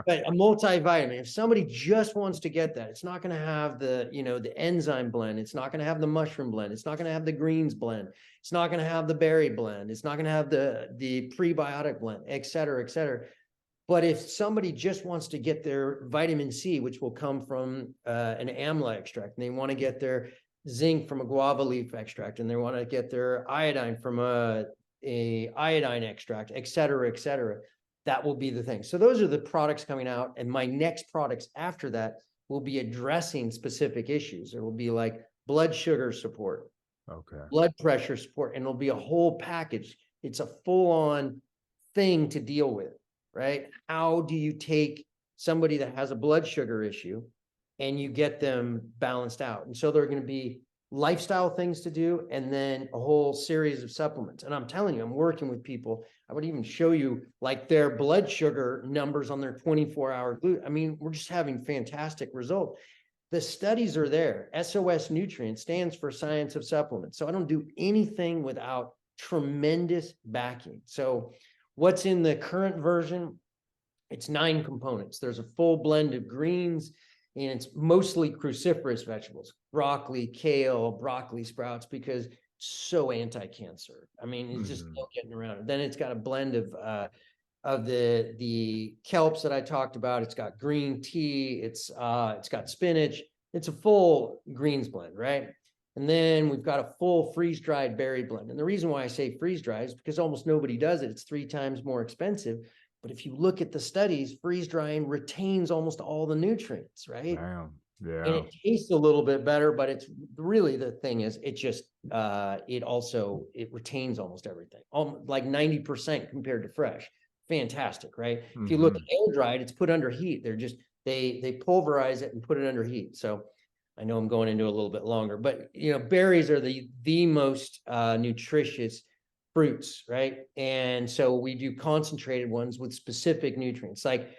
But a multivitamin, if somebody just wants to get that, it's not going to have the, you know, the enzyme blend. It's not going to have the mushroom blend. It's not going to have the greens blend. It's not going to have the berry blend. It's not going to have the prebiotic blend, et cetera, et cetera. But if somebody just wants to get their vitamin C, which will come from an amla extract, and they want to get their zinc from a guava leaf extract, and they want to get their iodine from a iodine extract, et cetera, that will be the thing. So those are the products coming out, and my next products after that will be addressing specific issues. There will be like blood sugar support, Okay. blood pressure support, and it'll be a whole package. It's a full-on thing to deal with, right? How do you take somebody that has a blood sugar issue and you get them balanced out? And so there are going to be lifestyle things to do, and then a whole series of supplements. And I'm telling you, I'm working with people. I would even show you like their blood sugar numbers on their 24-hour gluten. I mean, we're just having fantastic results. The studies are there. SOS Nutrients stands for Science of Supplements. So I don't do anything without tremendous backing. So what's in the current version? It's 9 components. There's a full blend of greens, and it's mostly cruciferous vegetables, broccoli, kale, broccoli sprouts, because it's so anti-cancer. I mean, it's just Hmm. no getting around it. Then it's got a blend of the kelps that I talked about. It's got green tea. It's got spinach. It's a full greens blend, right? And then we've got a full freeze-dried berry blend. And the reason why I say freeze-dried is because almost nobody does it. It's 3 times more expensive. But if you look at the studies, freeze-drying retains almost all the nutrients, right? Damn. And Yeah. it tastes a little bit better, but it's really, the thing is, it just it retains almost everything, like 90% compared to fresh. Fantastic, right? If you look Hmm. at air dried, it's put under heat. They're just they pulverize it and put it under heat. So I know I'm going into a little bit longer, but you know, berries are the most nutritious fruits, right? And so we do concentrated ones with specific nutrients, like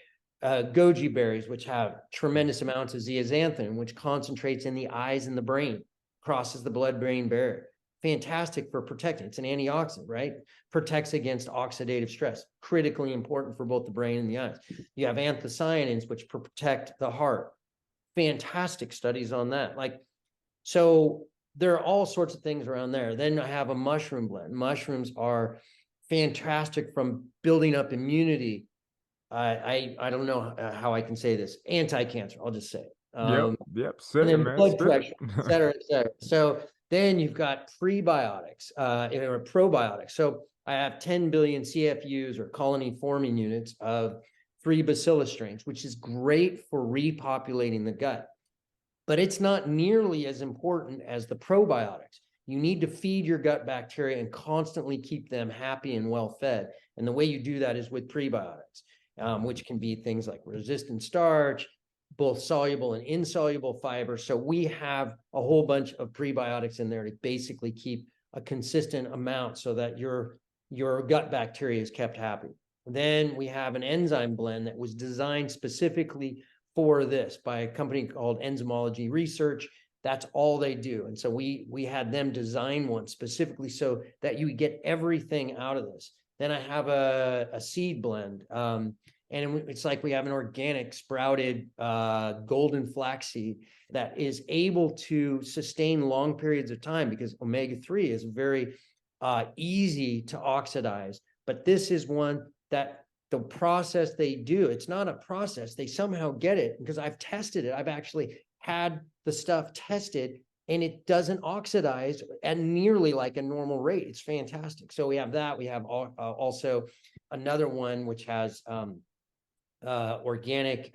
goji berries, which have tremendous amounts of zeaxanthin, which concentrates in the eyes and the brain, crosses the blood-brain barrier. Fantastic for protecting. It's an antioxidant, right? Protects against oxidative stress. Critically important for both the brain and the eyes. You have anthocyanins, which protect the heart. Fantastic studies on that. Like, so there are all sorts of things around there. Then I have a mushroom blend. Mushrooms are fantastic from building up immunity. I don't know how I can say this. Anti-cancer, I'll just say. Yep. Yep. And Say it, then man. blood Spit it. pressure, et cetera, et cetera. So then you've got prebiotics or probiotics. So I have 10 billion CFUs, or colony forming units, of 3 bacillus strains, which is great for repopulating the gut. But it's not nearly as important as the probiotics. You need to feed your gut bacteria and constantly keep them happy and well fed. And the way you do that is with prebiotics, which can be things like resistant starch, both soluble and insoluble fiber. So we have a whole bunch of prebiotics in there to basically keep a consistent amount so that your gut bacteria is kept happy. Then we have an enzyme blend that was designed specifically for this by a company called Enzymology Research. That's all they do. And so we had them design one specifically so that you get everything out of this. Then I have a seed blend. And it's like we have an organic sprouted golden flaxseed that is able to sustain long periods of time, because omega-3 is very easy to oxidize. But this is one that the process they do, it's not a process. They somehow get it, because I've tested it. I've actually had the stuff tested, and it doesn't oxidize at nearly like a normal rate. It's fantastic. So we have that. We have also another one which has organic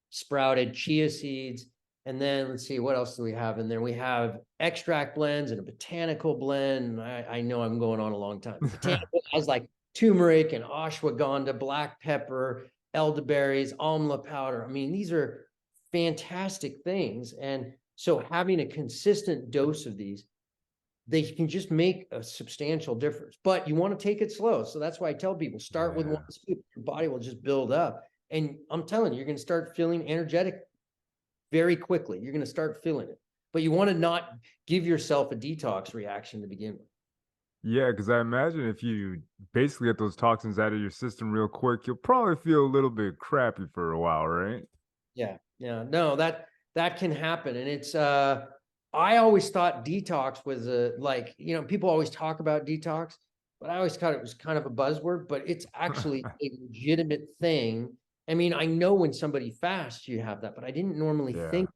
sprouted chia seeds. And then let's see, what else do we have in there? We have extract blends and a botanical blend. I know I'm going on a long time. Botanical has like turmeric and ashwagandha, black pepper, elderberries, amla powder. I mean, these are fantastic things. And so having a consistent dose of these, they can just make a substantial difference. But you want to take it slow. So that's why I tell people, start with one scoop. Your body will just build up. And I'm telling you, you're going to start feeling energetic very quickly. You're going to start feeling it. But you want to not give yourself a detox reaction to begin with. Yeah, because I imagine if you basically get those toxins out of your system real quick, you'll probably feel a little bit crappy for a while, right? Yeah. Yeah. No, that can happen. And it's I always thought detox was like, people always talk about detox, but I always thought it was kind of a buzzword, but it's actually a legitimate thing. I mean, I know when somebody fasts, you have that, but I didn't normally Yeah. think.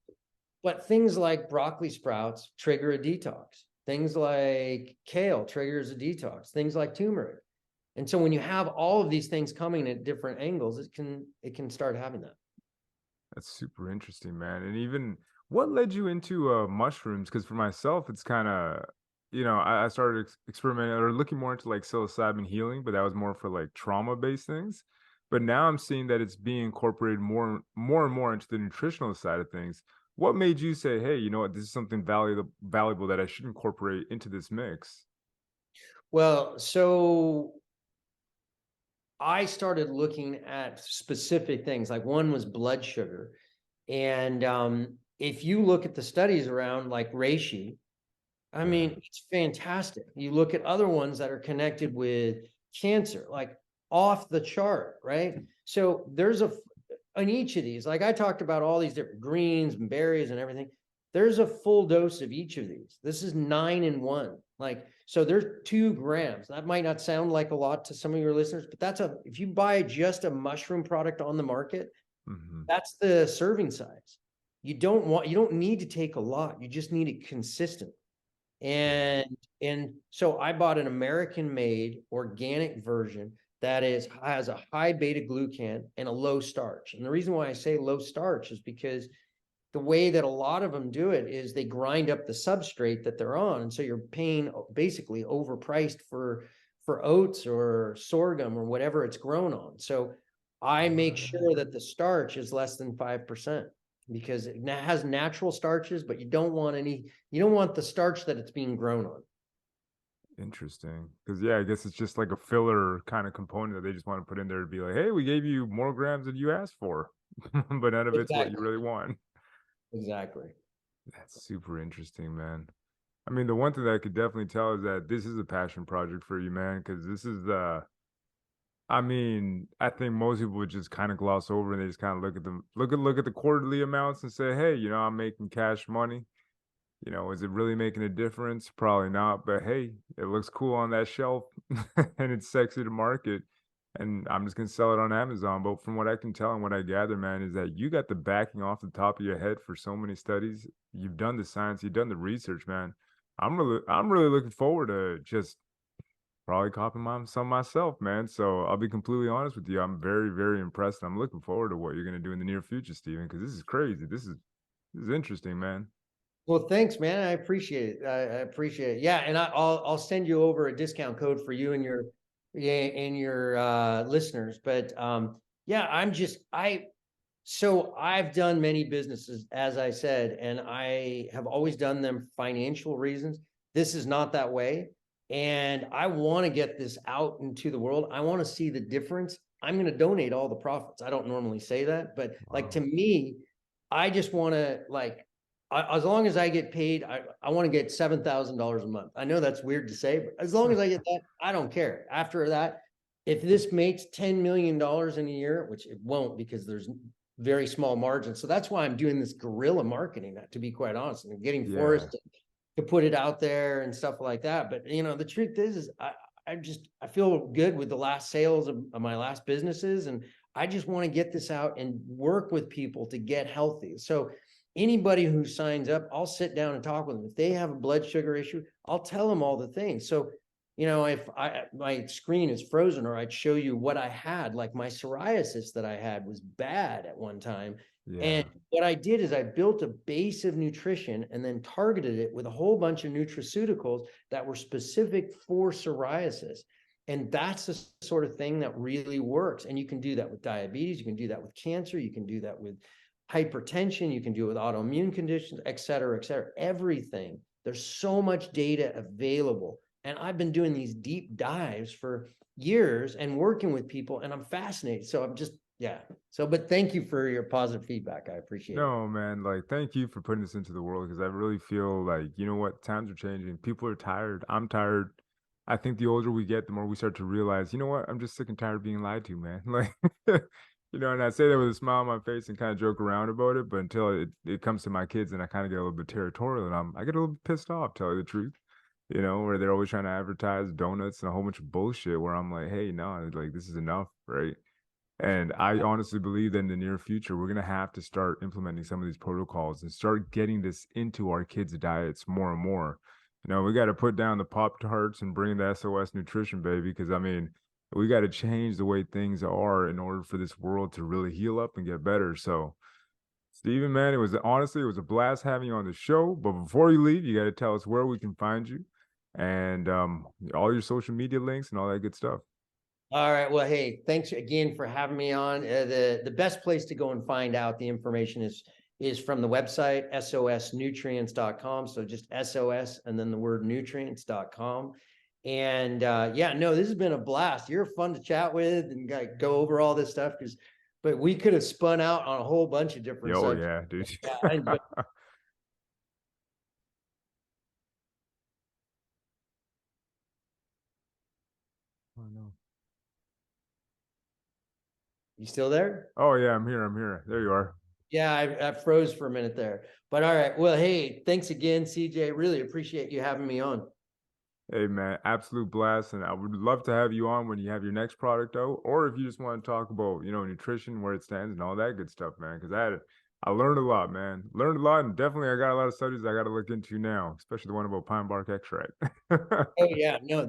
But things like broccoli sprouts trigger a detox. Things like kale triggers a detox. Things like turmeric. And so when you have all of these things coming at different angles, it can start having that. That's super interesting, man. And even what led you into mushrooms? Because for myself, it's kind of, I started experimenting or looking more into like psilocybin healing, but that was more for like trauma based things. But now I'm seeing that it's being incorporated more and more into the nutritional side of things. What made you say, hey, you know what, this is something valuable that I should incorporate into this mix? Well, so I started looking at specific things. Like one was blood sugar. And if you look at the studies around like reishi, I Yeah. mean, it's fantastic. You look at other ones that are connected with cancer, like off the chart, right? So there's on each of these, like I talked about all these different greens and berries and everything. There's a full dose of each of these. This is 9 in 1. Like, so there's 2 grams. That might not sound like a lot to some of your listeners, but if you buy just a mushroom product on the market, Hmm. that's the serving size. You don't need to take a lot. You just need it consistent. Yeah. And so I bought an American made organic version that has a high beta glucan and a low starch. And the reason why I say low starch is because the way that a lot of them do it is they grind up the substrate that they're on. And so you're paying basically overpriced for oats or sorghum or whatever it's grown on. So I make sure that the starch is less than 5%, because it has natural starches, but you don't want the starch that it's being grown on. Interesting. Because, yeah, I guess it's just like a filler kind of component that they just want to put in there to be like, hey, we gave you more grams than you asked for, but none of it's what you Exactly. really want. Exactly. That's super interesting, man. I mean, the one thing that I could definitely tell is that this is a passion project for you, man, because this is I mean, I think most people would just kind of gloss over and they just kind of look at the quarterly amounts and say, hey, I'm making cash money. Is it really making a difference? Probably not, but hey, it looks cool on that shelf and it's sexy to market. And I'm just gonna sell it on Amazon. But from what I can tell and what I gather, man, is that you got the backing off the top of your head for so many studies. You've done the science, you've done the research, man. I'm really looking forward to just probably copying some myself, man. So I'll be completely honest with you. I'm very, very impressed. I'm looking forward to what you're gonna do in the near future, Steven, because this is crazy. This is interesting, man. Well, thanks, man. I appreciate it. I appreciate it. Yeah, and I'll send you over a discount code for you and your listeners. But yeah, so I've done many businesses, as I said, and I have always done them for financial reasons. This is not that way. And I want to get this out into the world. I want to see the difference. I'm going to donate all the profits. I don't normally say that, but like to Wow. me, I just want to like as long as I get paid, I want to get $7,000 a month. I know that's weird to say, but as long as I get that, I don't care. After that, if this makes $10 million in a year, which it won't because there's very small margins. So that's why I'm doing this guerrilla marketing, to be quite honest, and getting Yeah. Forrest to put it out there and stuff like that. But the truth is I feel good with the last sales of my last businesses, and I just want to get this out and work with people to get healthy. So anybody who signs up, I'll sit down and talk with them. If they have a blood sugar issue, I'll tell them all the things. So, if my screen is frozen, or I'd show you what I had, like my psoriasis that I had was bad at one time. And Yeah. what I did is I built a base of nutrition and then targeted it with a whole bunch of nutraceuticals that were specific for psoriasis. And that's the sort of thing that really works. And you can do that with diabetes. You can do that with cancer. You can do that with hypertension. You can do it with autoimmune conditions, et cetera, everything. There's so much data available. And I've been doing these deep dives for years and working with people, and I'm fascinated. So I'm just, yeah. So, but thank you for your positive feedback. I appreciate it. No, man, like thank you for putting this into the world because I really feel like, you know what, times are changing. People are tired. I'm tired. I think the older we get, the more we start to realize, you know what, I'm just sick and tired of being lied to, man. Like, and I say that with a smile on my face and kind of joke around about it, but until it comes to my kids and I kind of get a little bit territorial and I get a little bit pissed off, tell you the truth. Where they're always trying to advertise donuts and a whole bunch of bullshit where I'm like, hey, no, like this is enough, right? And I honestly believe that in the near future, we're going to have to start implementing some of these protocols and start getting this into our kids' diets more and more. We got to put down the Pop Tarts and bring the SOS nutrition, baby, because I mean, we got to change the way things are in order for this world to really heal up and get better. So, Steven, man, it was a blast having you on the show. But before you leave, you got to tell us where we can find you and all your social media links and all that good stuff. All right. Well, hey, thanks again for having me on. The best place to go and find out the information is from the website, sosnutrients.com. So just SOS and then the word nutrients.com. And yeah, no, this has been a blast. You're fun to chat with and go over all this stuff but we could have spun out on a whole bunch of different Oh, subjects. yeah, dude. Yeah, I enjoyed. Oh, no. You still there? Oh, yeah, I'm here. I'm here. There you are. Yeah, I froze for a minute there. But all right. Well, hey, thanks again, CJ. Really appreciate you having me on. Hey, man, absolute blast. And I would love to have you on when you have your next product out, or if you just want to talk about, nutrition, where it stands, and all that good stuff, man. Because I learned a lot, man. Learned a lot, and definitely I got a lot of studies I got to look into now, especially the one about pine bark extract. Oh yeah, no,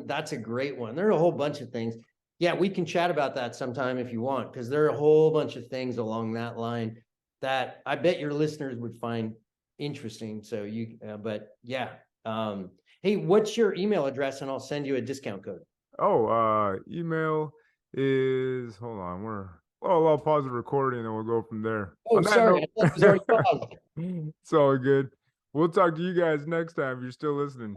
that's a great one. There are a whole bunch of things. Yeah, we can chat about that sometime if you want, because there are a whole bunch of things along that line that I bet your listeners would find interesting. So but yeah. Hey, what's your email address, and I'll send you a discount code. Oh, email is, hold on, I'll pause the recording and then we'll go from there. Oh, On that sorry, I note, thought it was already paused. it's all good. We'll talk to you guys next time if you're still listening.